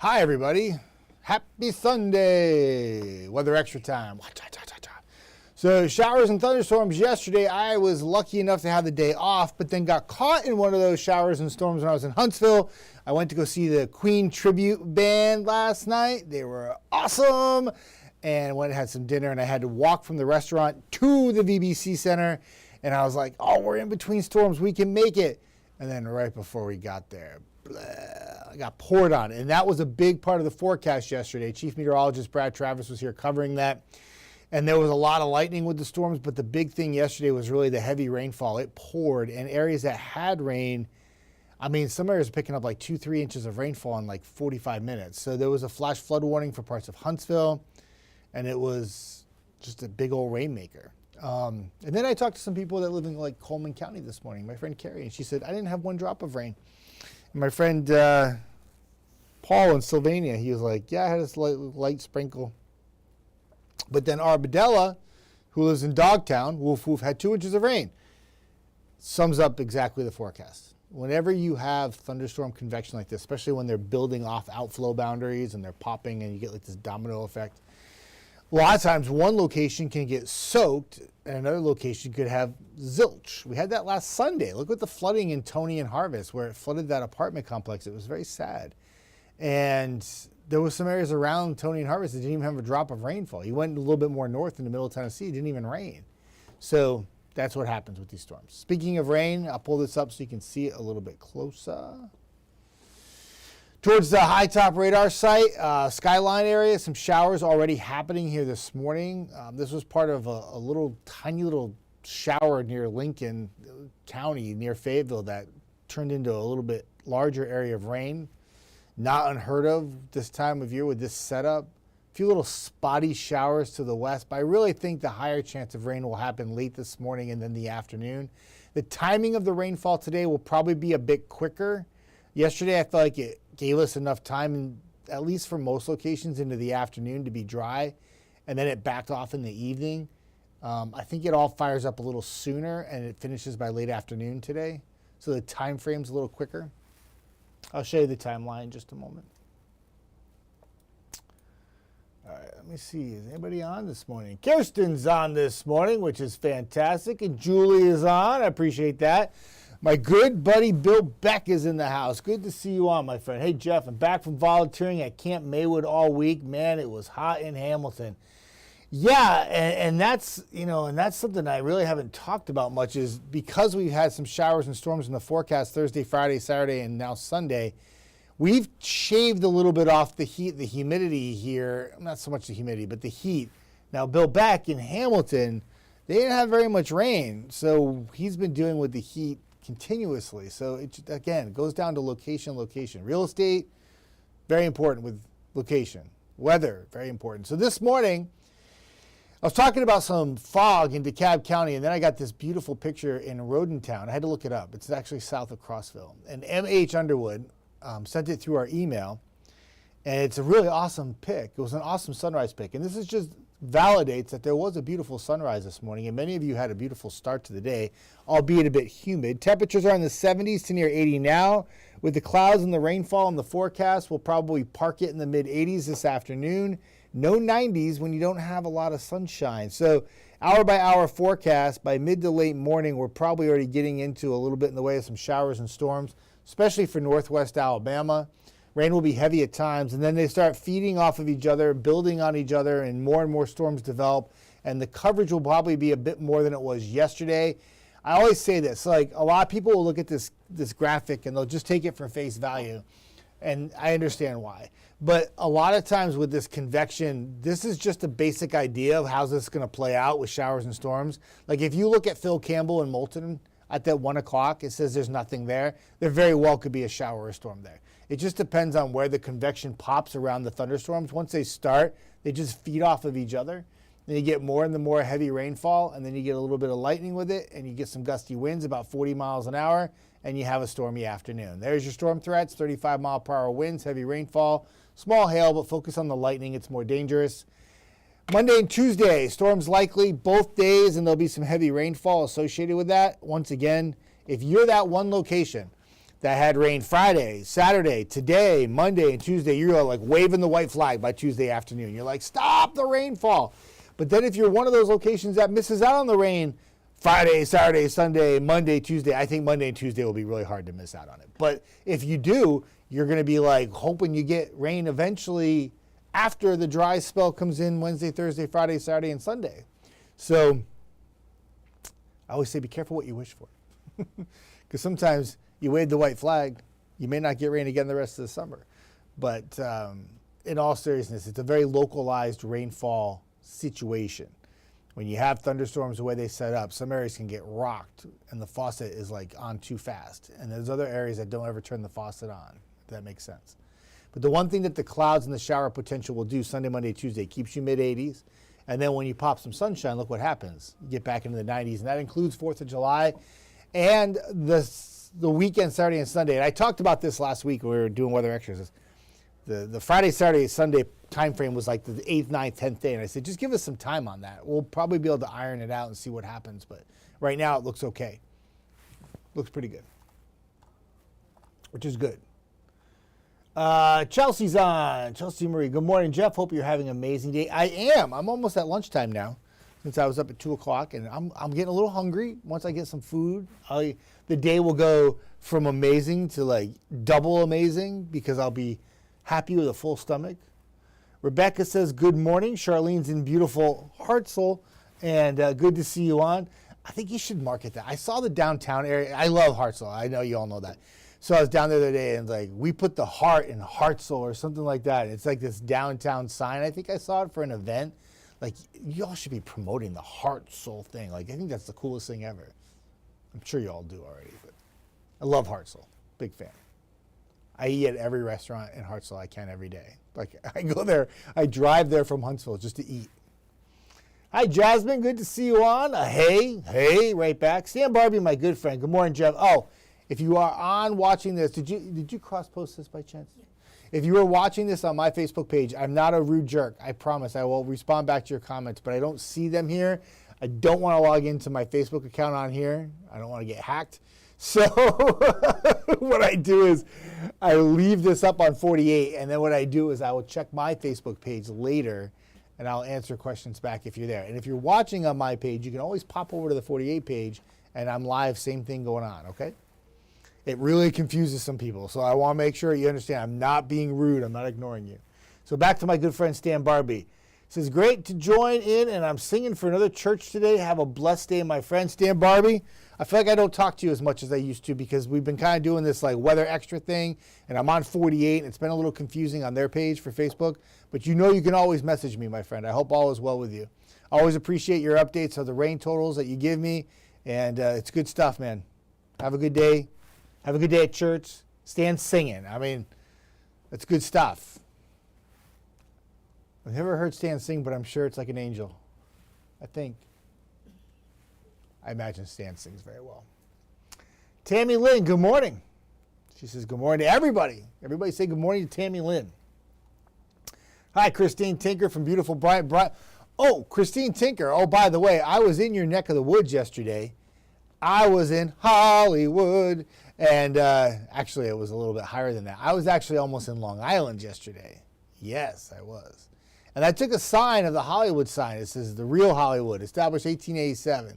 Hi, everybody. Happy Sunday. Weather extra time. So showers and thunderstorms yesterday. I was lucky enough to have the day off, but then got caught in one of those showers and storms when I was in Huntsville. I went to go see the Queen tribute band last night. They were awesome. And went and had some dinner, and I had to walk from the restaurant to the VBC Center. And I was like, oh, we're in between storms. We can make it. And then right before we got there, I got poured on. And that was a big part of the forecast yesterday. Chief Meteorologist Brad Travis was here covering that. And there was a lot of lightning with the storms, but the big thing yesterday was really the heavy rainfall. It poured, and areas that had rain, I mean, some areas were picking up like 2-3 inches of rainfall in like 45 minutes. So there was a flash flood warning for parts of Huntsville, and it was just a big old rainmaker. And then I talked to some people that live in like Coleman County this morning, my friend Carrie, and she said, I didn't have one drop of rain. And my friend Paul in Sylvania, he was like, yeah, I had a light sprinkle. But then Arbadella, who lives in Dogtown, woof woof, had 2 inches of rain. Sums up exactly the forecast. Whenever you have thunderstorm convection like this, especially when they're building off outflow boundaries and they're popping and you get like this domino effect, a lot of times one location can get soaked and another location could have zilch. We had that last Sunday. Look at the flooding in Tony and Harvest where it flooded that apartment complex. It was very sad. And there was some areas around Tony and Harvest that didn't even have a drop of rainfall. You went a little bit more north in the middle of Tennessee, it didn't even rain. So that's what happens with these storms. Speaking of rain, I'll pull this up so you can see it a little bit closer. Towards the high top radar site, skyline area, some showers already happening here this morning. This was part of a little tiny little shower near Lincoln County, near Fayetteville, that turned into a little bit larger area of rain. Not unheard of this time of year with this setup. A few little spotty showers to the west, but I really think the higher chance of rain will happen late this morning and then the afternoon. The timing of the rainfall today will probably be a bit quicker. Yesterday, I felt like it gave us enough time, at least for most locations, into the afternoon to be dry, and then it backed off in the evening. I think it all fires up a little sooner, and it finishes by late afternoon today, so the time frame's a little quicker. I'll show you the timeline in just a moment. All right, let me see. Is anybody on this morning? Kirsten's on this morning, which is fantastic, and Julie is on. I appreciate that. My good buddy Bill Beck is in the house. Good to see you on, my friend. Hey, Jeff, I'm back from volunteering at Camp Maywood all week. Man, it was hot in Hamilton. Yeah, and that's, and that's something I really haven't talked about much, is because we've had some showers and storms in the forecast Thursday, Friday, Saturday, and now Sunday, we've shaved a little bit off the heat, the humidity here. Not so much the humidity, but the heat. Now, Bill Beck in Hamilton, they didn't have very much rain, so he's been dealing with the heat continuously. So, it goes down to location. Real estate, very important with location. Weather, very important. So this morning, I was talking about some fog in DeKalb County, and then I got this beautiful picture in Rodentown. I had to look it up. It's actually south of Crossville. And M.H. Underwood sent it through our email, and it's a really awesome pic. It was an awesome sunrise pic. And this is just validates that there was a beautiful sunrise this morning, and many of you had a beautiful start to the day, albeit a bit humid. Temperatures are in the 70s to near 80 now. With the clouds and the rainfall in the forecast, we'll probably park it in the mid-80s this afternoon. No 90s when you don't have a lot of sunshine. So hour by hour forecast, by mid to late morning, we're probably already getting into a little bit in the way of some showers and storms, especially for northwest Alabama. Rain will be heavy at times, and then they start feeding off of each other, building on each other, and more storms develop, and the coverage will probably be a bit more than it was yesterday. I always say this, like a lot of people will look at this graphic and they'll just take it for face value, and I understand why. But a lot of times with this convection, this is just a basic idea of how this is going to play out with showers and storms. Like if you look at Phil Campbell in Moulton at that 1 o'clock, it says there's nothing there. There very well could be a shower or storm there. It just depends on where the convection pops around the thunderstorms. Once they start, they just feed off of each other. Then you get more and more heavy rainfall, and then you get a little bit of lightning with it, and you get some gusty winds, about 40 miles an hour, and you have a stormy afternoon. There's your storm threats: 35 mile per hour winds, heavy rainfall, small hail, but focus on the lightning. It's more dangerous. Monday and Tuesday, storms likely both days, and there'll be some heavy rainfall associated with that. Once again, if you're that one location that had rain Friday, Saturday, today, Monday, and Tuesday, you're like waving the white flag by Tuesday afternoon. You're like, stop the rainfall. But then if you're one of those locations that misses out on the rain Friday, Saturday, Sunday, Monday, Tuesday, I think Monday and Tuesday will be really hard to miss out on it. But if you do, you're going to be like hoping you get rain eventually after the dry spell comes in Wednesday, Thursday, Friday, Saturday, and Sunday. So I always say be careful what you wish for. Because sometimes you wave the white flag, you may not get rain again the rest of the summer. But in all seriousness, it's a very localized rainfall situation. When you have thunderstorms the way they set up, some areas can get rocked and the faucet is like on too fast. And there's other areas that don't ever turn the faucet on, if that makes sense. But the one thing that the clouds and the shower potential will do Sunday, Monday, Tuesday, keeps you mid-80s. And then when you pop some sunshine, look what happens. You get back into the 90s, and that includes 4th of July and the weekend, Saturday and Sunday. And I talked about this last week when we were doing weather extras. The Friday, Saturday, Sunday time frame was like the 8th, 9th, 10th day. And I said, just give us some time on that. We'll probably be able to iron it out and see what happens. But right now it looks okay. Looks pretty good, which is good. Chelsea's on. Chelsea Marie, good morning, Jeff. Hope you're having an amazing day. I am. I'm almost at lunchtime now, since I was up at 2 o'clock, and I'm getting a little hungry. Once I get some food, the day will go from amazing to like double amazing because I'll be happy with a full stomach. Rebecca says, good morning. Charlene's in beautiful Hartselle, and good to see you on. I think you should market that. I saw the downtown area. I love Hartselle. I know you all know that. So I was down there the other day, and like we put the heart in Hartselle or something like that. It's like this downtown sign. I think I saw it for an event. Like, y'all should be promoting the Hartselle thing. Like, I think that's the coolest thing ever. I'm sure you all do already, but I love Hartselle. Big fan. I eat at every restaurant in Hartselle I can every day. Like, I go there, I drive there from Huntsville just to eat. Hi, Jasmine. Good to see you on. Hey, right back. Stan Barbie, my good friend. Good morning, Jeff. Oh, if you are on watching this, did you cross-post this by chance? Yeah. If you are watching this on my Facebook page, I'm not a rude jerk. I promise I will respond back to your comments, but I don't see them here. I don't want to log into my Facebook account on here. I don't want to get hacked. So what I do is I leave this up on 48, and then what I do is I will check my Facebook page later, and I'll answer questions back if you're there. And if you're watching on my page, you can always pop over to the 48 page, and I'm live, same thing going on, okay? It really confuses some people, so I want to make sure you understand. I'm not being rude. I'm not ignoring you. So back to my good friend Stan Barbie. Says, great to join in, and I'm singing for another church today. Have a blessed day, my friend. Stan Barbie, I feel like I don't talk to you as much as I used to because we've been kind of doing this like weather extra thing, and I'm on 48, and it's been a little confusing on their page for Facebook, but you know you can always message me, my friend. I hope all is well with you. I always appreciate your updates of the rain totals that you give me, and it's good stuff, man. Have a good day. Have a good day at church. Stan singing. I mean, that's good stuff. I've never heard Stan sing, but I'm sure it's like an angel. I think. I imagine Stan sings very well. Tammy Lynn, good morning. She says good morning to everybody. Everybody say good morning to Tammy Lynn. Hi, Christine Tinker from beautiful Bryant. Oh, Christine Tinker. Oh, by the way, I was in your neck of the woods yesterday. I was in Hollywood. And actually, it was a little bit higher than that. I was actually almost in Long Island yesterday. Yes, I was. And I took a sign of the Hollywood sign. It says, the real Hollywood, established 1887.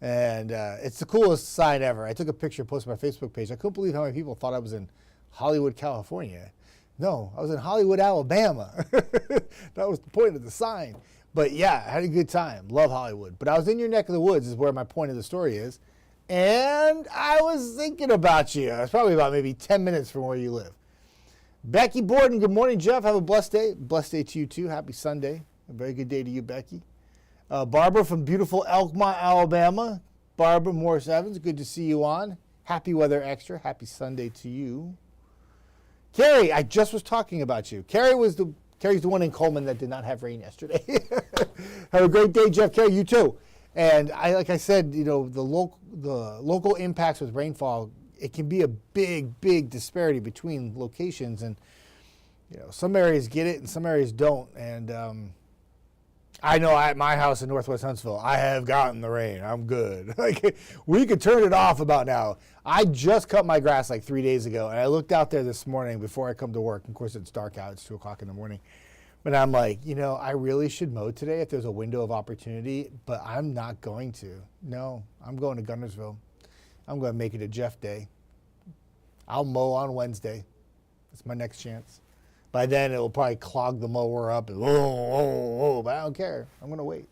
And it's the coolest sign ever. I took a picture, posted on my Facebook page. I couldn't believe how many people thought I was in Hollywood, California. No, I was in Hollywood, Alabama. That was the point of the sign. But yeah, I had a good time. Love Hollywood. But I was in your neck of the woods is where my point of the story is. And I was thinking about you. I was probably about maybe 10 minutes from where you live. Becky Borden, good morning, Jeff. Have a blessed day. Blessed day to you, too. Happy Sunday. A very good day to you, Becky. Barbara from beautiful Elkmont, Alabama. Barbara Morris Evans, good to see you on. Happy Weather Extra. Happy Sunday to you. Carrie, I just was talking about you. Carrie's the one in Coleman that did not have rain yesterday. Have a great day, Jeff. Carrie, you too. And like I said, you know, the local impacts with rainfall, it can be a big disparity between locations, and you know, some areas get it and some areas don't. And I know at my house in Northwest Huntsville, I have gotten the rain. I'm good. Like, we could turn it off about now. I just cut my grass like 3 days ago, and I looked out there this morning before I come to work. Of course, it's dark out. It's 2 o'clock in the morning. But I'm like, I really should mow today if there's a window of opportunity, but I'm not going to. No, I'm going to Guntersville. I'm going to make it a Jeff day. I'll mow on Wednesday. That's my next chance. By then, it will probably clog the mower up. And, but I don't care. I'm going to wait.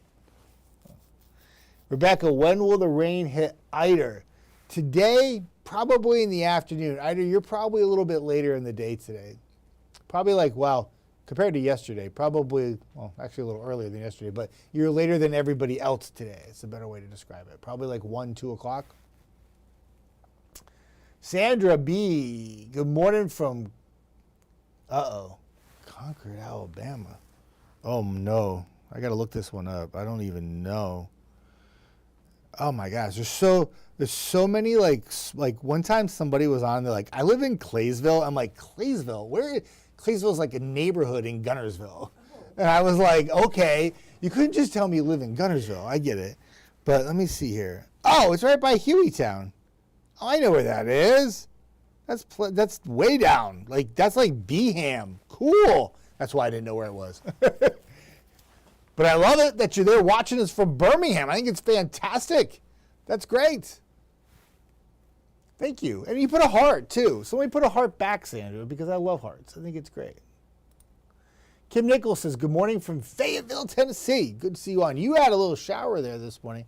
Rebecca, when will the rain hit Eider? Today, probably in the afternoon. Eider, you're probably a little bit later in the day today. Probably compared to yesterday, probably, actually a little earlier than yesterday, but you're later than everybody else today. It's a better way to describe it. Probably like 1, 2 o'clock. Sandra B., good morning from Concord, Alabama. Oh, no. I got to look this one up. I don't even know. Oh, my gosh. There's so many, like one time somebody was on, they're like, I live in Claysville. I'm like, Claysville? Where? Claysville's like a neighborhood in Guntersville. And I was like, okay, you couldn't just tell me you live in Guntersville. I get it. But let me see here. Oh, it's right by Hueytown. Oh, I know where that is. That's way down. Like, that's like Beeham. Cool. That's why I didn't know where it was. But I love it that you're there watching us from Birmingham. I think it's fantastic. That's great. Thank you. And you put a heart, too. Somebody put a heart back, Sandra, because I love hearts. I think it's great. Kim Nichols says, good morning from Fayetteville, Tennessee. Good to see you on. You had a little shower there this morning.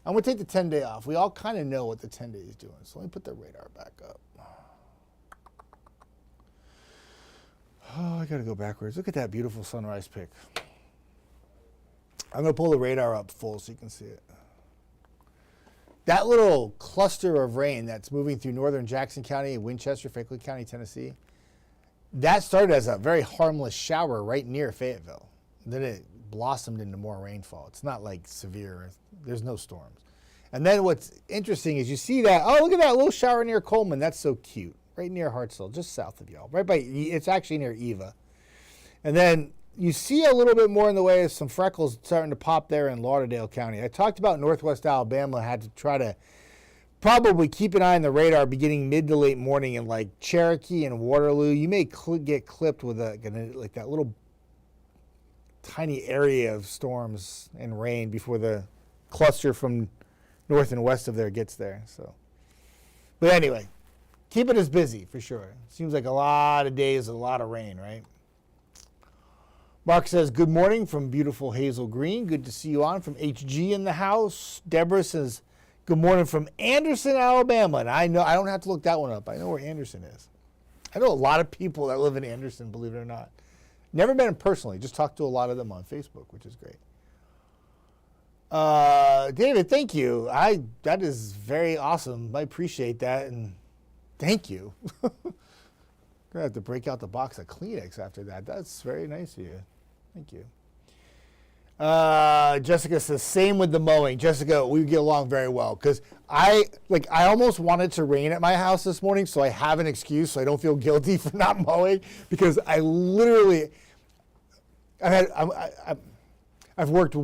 I'm going to take the 10-day off. We all kind of know what the 10-day is doing. So let me put the radar back up. Oh, I got to go backwards. Look at that beautiful sunrise pic. I'm going to pull the radar up full so you can see it. That little cluster of rain that's moving through northern Jackson County, Winchester, Franklin County, Tennessee, that started as a very harmless shower right near Fayetteville. Then it blossomed into more rainfall. It's not like severe. There's no storms. And then what's interesting is you see that, oh, look at that little shower near Coleman. That's so cute. Right near Hartsville, just south of y'all. It's actually near Eva. And then you see a little bit more in the way of some freckles starting to pop there in Lauderdale County. I talked about Northwest Alabama had to try to probably keep an eye on the radar beginning mid to late morning in like Cherokee and Waterloo. You may get clipped with like that little tiny area of storms and rain before the cluster from north and west of there gets there. So, but anyway, keeping us busy for sure. Seems like a lot of days, a lot of rain, right? Mark says, good morning from beautiful Hazel Green. Good to see you on from HG in the house. Deborah says, good morning from Anderson, Alabama. And I don't have to look that one up. I know where Anderson is. I know a lot of people that live in Anderson, believe it or not. Never met them personally, just talked to a lot of them on Facebook, which is great. David, thank you. That is very awesome. I appreciate that, and thank you. I'm gonna have to break out the box of Kleenex after that. That's very nice of you. Thank you. Jessica says, same with the mowing. Jessica, we get along very well because I almost wanted to rain at my house this morning so I have an excuse so I don't feel guilty for not mowing because I literally, I've worked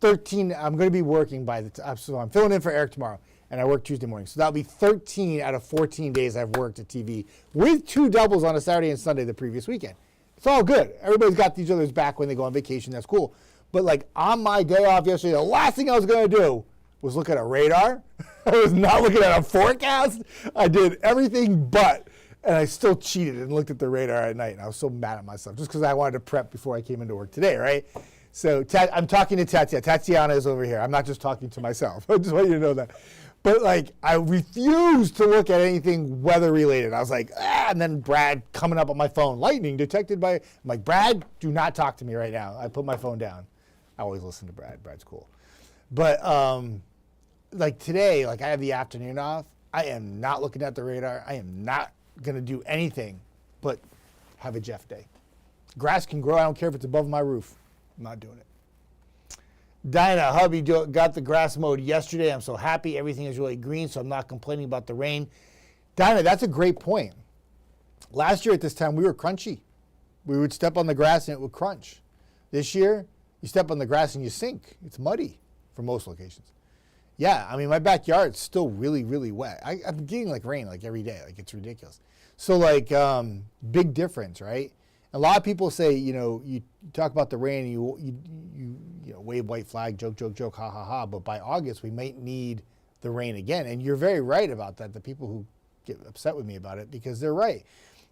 13, I'm going to be working by the time, so I'm filling in for Eric tomorrow and I work Tuesday morning. So that'll be 13 out of 14 days I've worked at TV with 2 doubles on a Saturday and Sunday the previous weekend. It's all good. Everybody's got each other's back when they go on vacation. That's cool. But like on my day off yesterday, the last thing I was going to do was look at a radar. I was not looking at a forecast. I did everything but, and I still cheated and looked at the radar at night. And I was so mad at myself just because I wanted to prep before I came into work today, right? So I'm talking to Tatiana. Tatiana is over here. I'm not just talking to myself. I just want you to know that. But like, I refused to look at anything weather related. I was like, and then Brad coming up on my phone, lightning detected by, I'm like, Brad, do not talk to me right now. I put my phone down. I always listen to Brad. Brad's cool. But like today, like I have the afternoon off. I am not looking at the radar. I am not going to do anything but have a Jeff day. Grass can grow. I don't care if it's above my roof. I'm not doing it. Dinah, hubby got the grass mowed yesterday. I'm so happy. Everything is really green, so I'm not complaining about the rain. Dinah, that's a great point. Last year at this time, we were crunchy. We would step on the grass and it would crunch. This year, You step on the grass and you sink. It's muddy for most locations. Yeah, I mean, my backyard's still really, really wet. I'm getting like rain like every day. Like, it's ridiculous. So like, big difference, right? A lot of people say, you talk about the rain, and you wave white flag, joke, ha, ha, ha. But by August, we might need the rain again. And you're very right about that, the people who get upset with me about it, because they're right.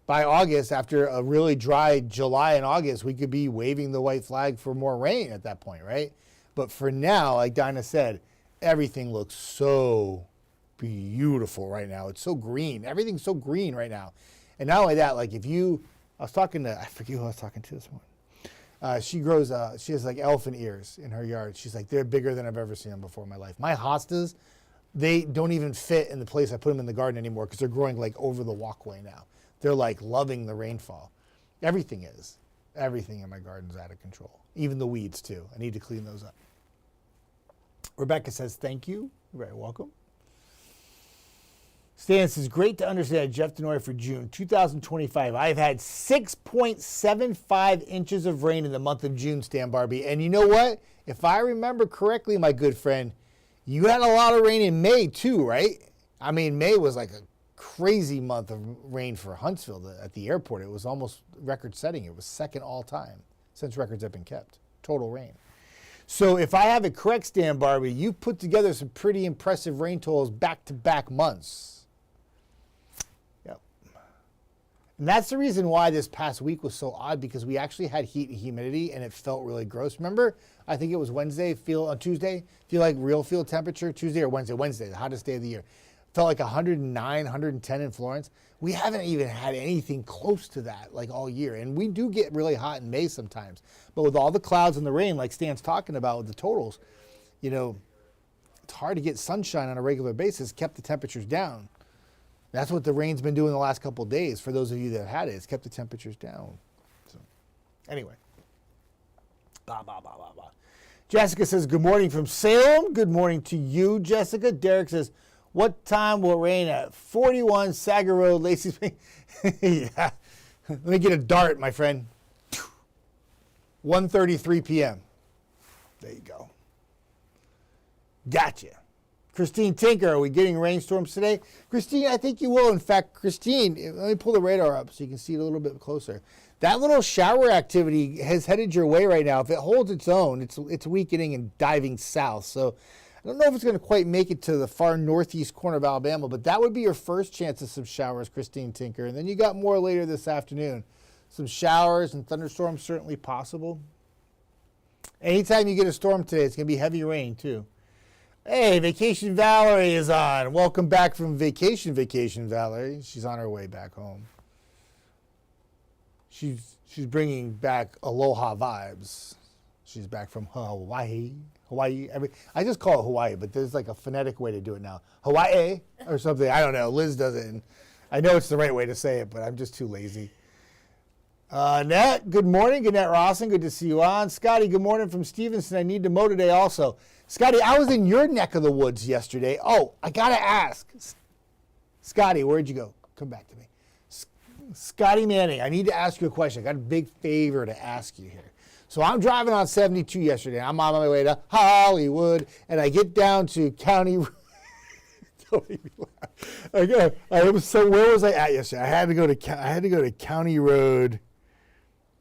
By August, after a really dry July and August, we could be waving the white flag for more rain at that point, right? But for now, like Dinah said, everything looks so beautiful right now. It's so green. Everything's so green right now. And not only that, like I was talking to, I forget who I was talking to this morning. She has like elephant ears in her yard. She's like, they're bigger than I've ever seen them before in my life. My hostas, they don't even fit in the place I put them in the garden anymore because they're growing like over the walkway now. They're like loving the rainfall. Everything is. Everything in my garden's out of control. Even the weeds too. I need to clean those up. Rebecca says, thank you. You're very welcome. Stan says, great to understand Jeff Desnoyers for June 2025. I've had 6.75 inches of rain in the month of June, Stan Barbie. And you know what? If I remember correctly, my good friend, you had a lot of rain in May too, right? I mean, May was like a crazy month of rain for Huntsville at the airport. It was almost record setting. It was second all time since records have been kept. Total rain. So if I have it correct, Stan Barbie, you put together some pretty impressive rain totals back-to-back months. And that's the reason why this past week was so odd, because we actually had heat and humidity and it felt really gross. Remember, I think it was Tuesday, feel like real field temperature, Tuesday or Wednesday, the hottest day of the year. Felt like 109, 110 in Florence. We haven't even had anything close to that like all year. And we do get really hot in May sometimes. But with all the clouds and the rain, like Stan's talking about with the totals, it's hard to get sunshine on a regular basis, kept the temperatures down. That's what the rain's been doing the last couple of days. For those of you that have had it, it's kept the temperatures down. So, anyway. Blah, blah, blah, blah, blah. Jessica says, good morning from Salem. Good morning to you, Jessica. Derek says, what time will it rain at 41 Sager Road, Lacey Spring? Yeah. Let me get a dart, my friend. 1:33 p.m. There you go. Gotcha. Christine Tinker, are we getting rainstorms today? Christine, I think you will. In fact, Christine, let me pull the radar up so you can see it a little bit closer. That little shower activity has headed your way right now. If it holds its own, it's weakening and diving south. So I don't know if it's going to quite make it to the far northeast corner of Alabama, but that would be your first chance of some showers, Christine Tinker. And then you got more later this afternoon. Some showers and thunderstorms certainly possible. Anytime you get a storm today, it's going to be heavy rain too. Hey, Vacation Valerie is on. Welcome back from vacation, Valerie. She's on her way back home. She's bringing back aloha vibes. She's back from Hawaii. I just call it Hawaii, but there's like a phonetic way to do it now. Hawaii or something. I don't know. Liz does it. And I know it's the right way to say it, but I'm just too lazy. Annette, good morning. Annette Rawson, good to see you on. Scotty, good morning from Stevenson. I need to mow today also. Scotty, I was in your neck of the woods yesterday. Oh, I got to ask. Scotty, where'd you go? Come back to me. Scotty Manning, I need to ask you a question. I got a big favor to ask you here. So I'm driving on 72 yesterday. I'm on my way to Hollywood, and I get down to County Road. Don't make me laugh. Where was I at yesterday? I had to go to County Road.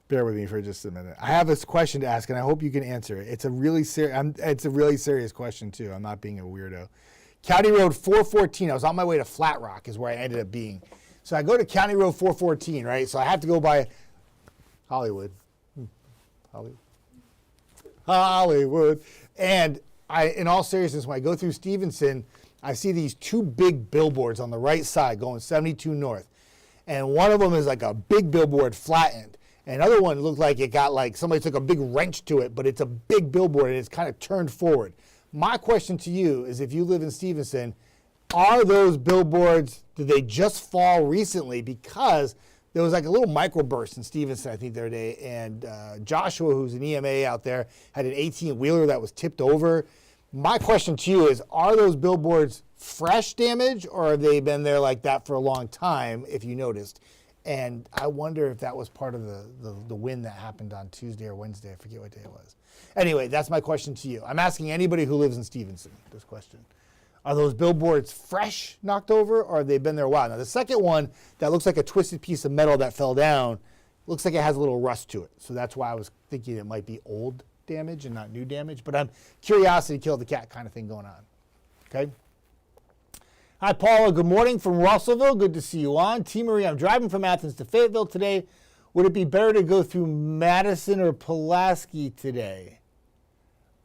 Bear with me for just a minute. I have this question to ask, and I hope you can answer it. It's a really serious question too. I'm not being a weirdo. County Road 414. I was on my way to Flat Rock, is where I ended up being. So I go to County Road 414, right? So I have to go by Hollywood. Hollywood. And in all seriousness, when I go through Stevenson, I see these two big billboards on the right side going 72 north. And one of them is like a big billboard flattened. And another one looked like it got like somebody took a big wrench to it, but it's a big billboard and it's kind of turned forward. My question to you is, if you live in Stevenson, are those billboards, did they just fall recently? Because there was like a little microburst in Stevenson, I think, the other day, and Joshua, who's an EMA out there, had an 18-wheeler that was tipped over. My question to you is, are those billboards fresh damage, or have they been there like that for a long time, if you noticed? And I wonder if that was part of the wind that happened on Tuesday or Wednesday. I forget what day it was. Anyway, that's my question to you. I'm asking anybody who lives in Stevenson this question. Are those billboards fresh knocked over, or have they been there a while? Now, the second one that looks like a twisted piece of metal that fell down looks like it has a little rust to it. So that's why I was thinking it might be old damage and not new damage. But I'm curiosity killed the cat kind of thing going on. Okay? Hi, Paula. Good morning from Russellville. Good to see you on. T. Marie, I'm driving from Athens to Fayetteville today. Would it be better to go through Madison or Pulaski today?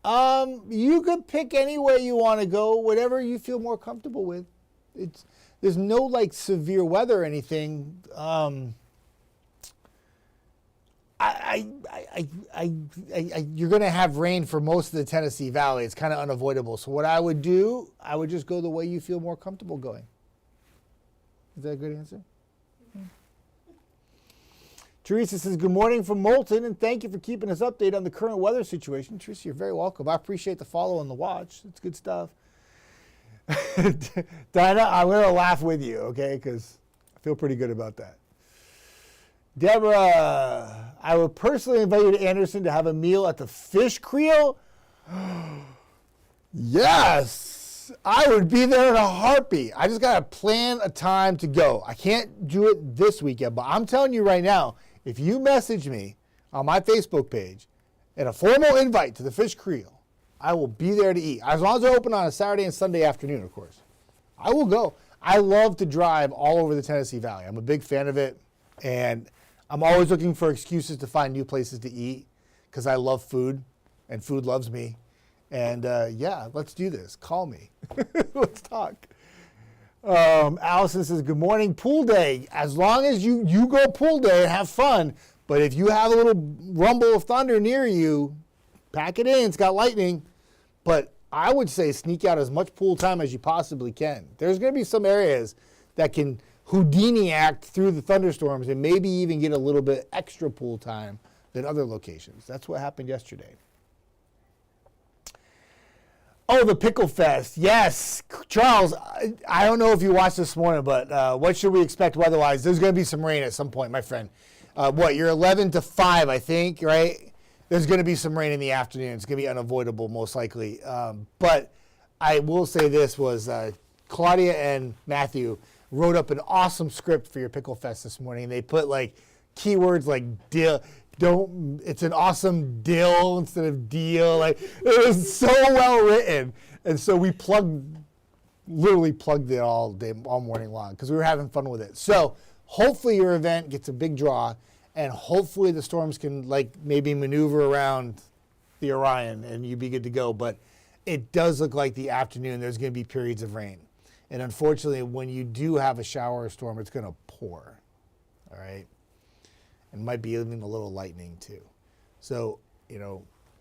You could pick any way you want to go, whatever you feel more comfortable with. There's no like severe weather or anything. You're going to have rain for most of the Tennessee Valley. It's kind of unavoidable. So what I would do, I would just go the way you feel more comfortable going. Is that a good answer? Teresa says, good morning from Moulton, and thank you for keeping us updated on the current weather situation. Teresa, you're very welcome. I appreciate the follow and the watch. It's good stuff. Dinah, I'm going to laugh with you, okay, because I feel pretty good about that. Deborah, I would personally invite you to Anderson to have a meal at the Fish Creel. Yes, I would be there in a heartbeat. I just got to plan a time to go. I can't do it this weekend, but I'm telling you right now, if you message me on my Facebook page and a formal invite to the Fish Creel, I will be there to eat. As long as they're open on a Saturday and Sunday afternoon, of course. I will go. I love to drive all over the Tennessee Valley. I'm a big fan of it, and I'm always looking for excuses to find new places to eat because I love food, and food loves me. And yeah, let's do this. Call me. Let's talk. Allison says, good morning, pool day. As long as you go pool day and have fun, but if you have a little rumble of thunder near you, pack it in. It's got lightning. But I would say sneak out as much pool time as you possibly can. There's going to be some areas that can Houdini act through the thunderstorms and maybe even get a little bit extra pool time than other locations. That's what happened yesterday. Oh, the Pickle Fest. Yes. Charles, I don't know if you watched this morning, but what should we expect weather-wise? There's going to be some rain at some point, my friend. You're 11 to 5, I think, right? There's going to be some rain in the afternoon. It's going to be unavoidable, most likely. But I will say this was Claudia and Matthew wrote up an awesome script for your Pickle Fest this morning. They put like keywords like dill. It's an awesome dill instead of deal. Like, it was so well written. And so we literally plugged it all morning long because we were having fun with it. So hopefully your event gets a big draw, and hopefully the storms can like maybe maneuver around the Orion and you'd be good to go. But it does look like the afternoon there's going to be periods of rain. And unfortunately, when you do have a shower or storm, it's going to pour. All right? And might be even a little lightning too. So,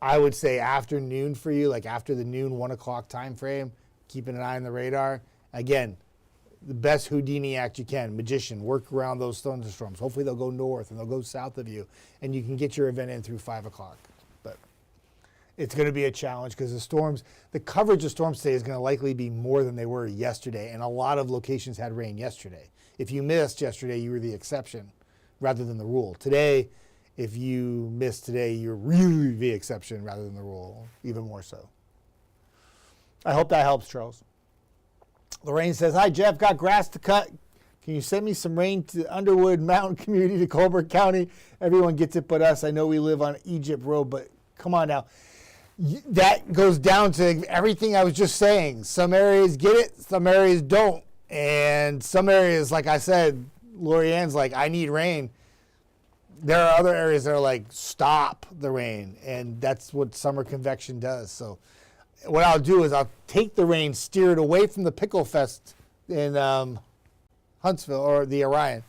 I would say afternoon for you, like after the noon, 1 o'clock time frame, keeping an eye on the radar. Again, the best Houdini act you can, magician, work around those thunderstorms. Hopefully they'll go north and they'll go south of you, and you can get your event in through 5 o'clock. But it's going to be a challenge because the coverage of storms today is going to likely be more than they were yesterday, and a lot of locations had rain yesterday. If you missed yesterday, you were the exception rather than the rule. Today, if you missed today, you're really the exception rather than the rule, even more so. I hope that helps, Charles. Lorraine says, hi, Jeff, got grass to cut. Can you send me some rain to Underwood Mountain Community to Colbert County? Everyone gets it but us. I know we live on Egypt Road, but come on now. That goes down to everything I was just saying. Some areas get it, some areas don't. And some areas, like I said, Lorianne's like, I need rain. There are other areas that are like, stop the rain. And that's what summer convection does. So what I'll do is I'll take the rain, steer it away from the Pickle Fest in Huntsville or the Orion,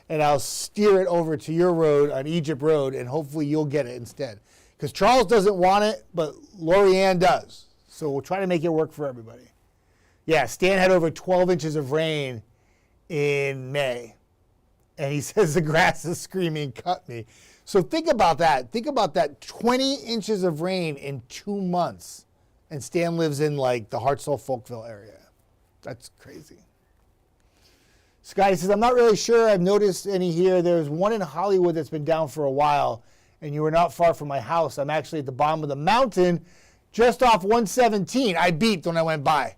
and I'll steer it over to your road on Egypt Road, and hopefully you'll get it instead. Because Charles doesn't want it, but Lorianne does. So we'll try to make it work for everybody. Yeah, Stan had over 12 inches of rain in May. And he says the grass is screaming, cut me. So think about that. Think about that, 20 inches of rain in 2 months. And Stan lives in like the Hartselle-Folkville area. That's crazy. Scotty says, I'm not really sure. I've noticed any here. There's one in Hollywood that's been down for a while, and you were not far from my house. I'm actually at the bottom of the mountain, just off 117. I beeped when I went by.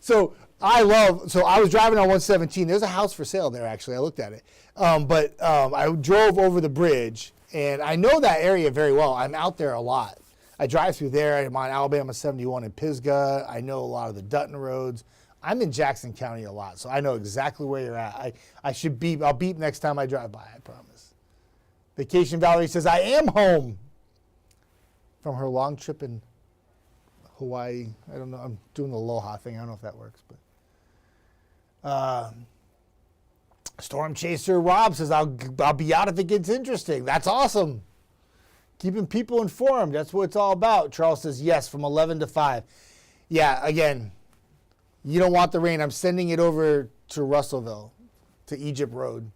So I was driving on 117. There's a house for sale there, actually. I looked at it. I drove over the bridge, and I know that area very well. I'm out there a lot. I drive through there. I'm on Alabama 71 in Pisgah. I know a lot of the Dutton roads. I'm in Jackson County a lot, so I know exactly where you're at. I should beep. I'll beep next time I drive by, I promise. Vacation Valerie says, I am home from her long trip in Hawaii. I don't know. I'm doing the aloha thing. I don't know if that works. But Storm Chaser Rob says, I'll be out if it gets interesting. That's awesome. Keeping people informed. That's what it's all about. Charles says, yes, from 11 to 5. Yeah, again, you don't want the rain. I'm sending it over to Russellville, to Egypt Road.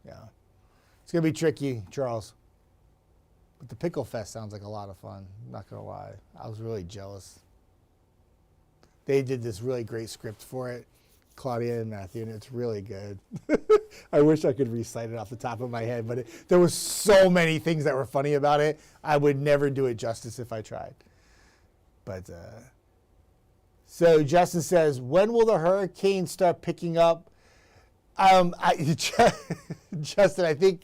Yeah. It's going to be tricky, Charles. But the Pickle Fest sounds like a lot of fun. I'm not going to lie. I was really jealous. They did this really great script for it, Claudia and Matthew, and it's really good. I wish I could recite it off the top of my head, but there were so many things that were funny about it. I would never do it justice if I tried. But so Justin says, when will the hurricanes start picking up? Justin, I think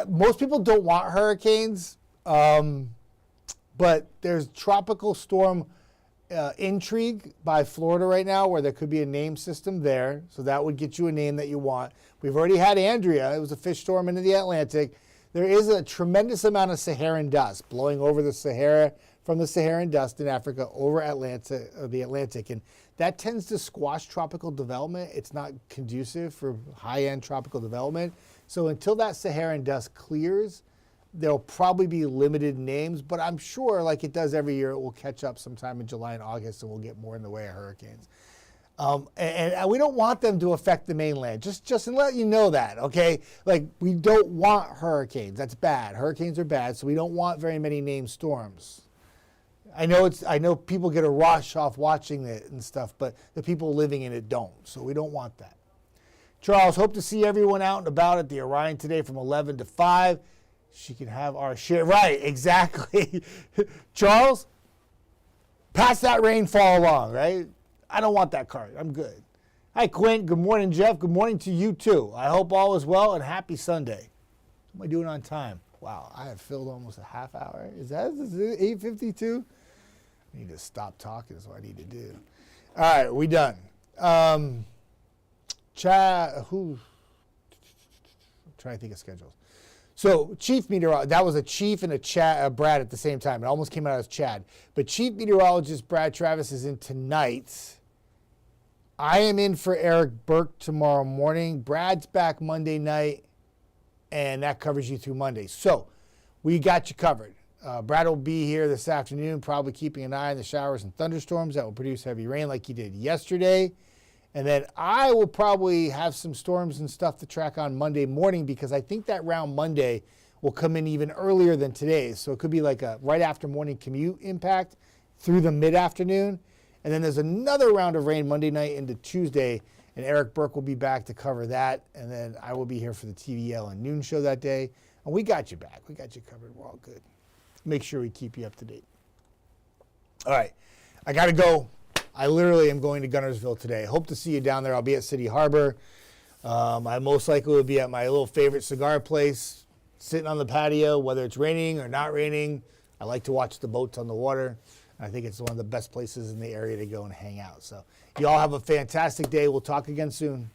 most people don't want hurricanes, but there's tropical storm intrigue by Florida right now where there could be a name system there. So that would get you a name that you want. We've already had Andrea. It was a fish storm into the Atlantic. There is a tremendous amount of Saharan dust blowing over the Sahara, from the Saharan dust in Africa over the Atlantic. And that tends to squash tropical development. It's not conducive for high-end tropical development. So until that Saharan dust clears, there'll probably be limited names, but I'm sure, like it does every year, it will catch up sometime in July and August, and we'll get more in the way of hurricanes. And we don't want them to affect the mainland. Just to let you know that, okay? Like, we don't want hurricanes. That's bad. Hurricanes are bad, so we don't want very many named storms. I know people get a rush off watching it and stuff, but the people living in it don't, so we don't want that. Charles, hope to see everyone out and about at the Orion today from 11 to 5. She can have our share. Right, exactly. Charles, pass that rainfall along, right? I don't want that card. I'm good. Hi, Quint. Good morning, Jeff. Good morning to you, too. I hope all is well, and happy Sunday. What am I doing on time? Wow, I have filled almost a half hour. Is it 8:52? I need to stop talking is what I need to do. All right, we done. I'm trying to think of schedules. So chief meteorologist, that was a chief and a Brad at the same time. It almost came out as Chad. But chief meteorologist Brad Travis is in tonight. I am in for Eric Burke tomorrow morning. Brad's back Monday night, and that covers you through Monday. So we got you covered. Brad will be here this afternoon, probably keeping an eye on the showers and thunderstorms that will produce heavy rain like he did yesterday. And then I will probably have some storms and stuff to track on Monday morning because I think that round Monday will come in even earlier than today. So it could be like a right after morning commute impact through the mid-afternoon. And then there's another round of rain Monday night into Tuesday, and Eric Burke will be back to cover that. And then I will be here for the TVL and noon show that day. And we got you back. We got you covered. We're all good. Make sure we keep you up to date. All right. I got to go. I literally am going to Gunnersville today. Hope to see you down there. I'll be at City Harbor. I most likely will be at my little favorite cigar place, sitting on the patio, whether it's raining or not raining. I like to watch the boats on the water. I think it's one of the best places in the area to go and hang out. So you all have a fantastic day. We'll talk again soon.